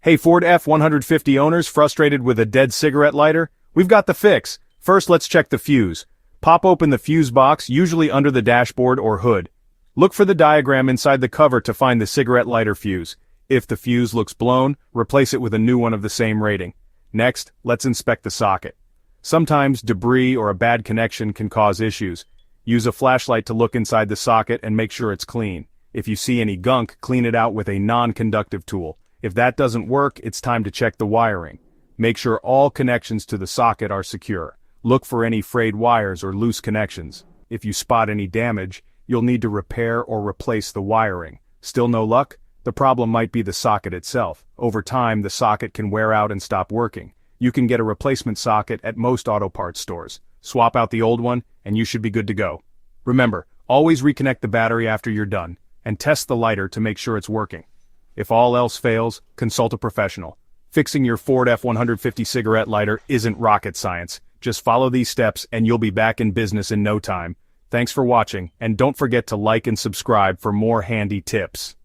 Hey Ford F-150 owners frustrated with a dead cigarette lighter? We've got the fix. First let's check the fuse. Pop open the fuse box, usually under the dashboard or hood. Look for the diagram inside the cover to find the cigarette lighter fuse. If the fuse looks blown, replace it with a new one of the same rating. Next, let's inspect the socket. Sometimes debris or a bad connection can cause issues. Use a flashlight to look inside the socket and make sure it's clean. If you see any gunk, clean it out with a non-conductive tool. If that doesn't work, it's time to check the wiring. Make sure all connections to the socket are secure. Look for any frayed wires or loose connections. If you spot any damage, you'll need to repair or replace the wiring. Still no luck? The problem might be the socket itself. Over time, the socket can wear out and stop working. You can get a replacement socket at most auto parts stores. Swap out the old one, and you should be good to go. Remember, always reconnect the battery after you're done, and test the lighter to make sure it's working. If all else fails, consult a professional. Fixing your Ford F-150 cigarette lighter isn't rocket science. Just follow these steps and you'll be back in business in no time. Thanks for watching, and don't forget to like and subscribe for more handy tips.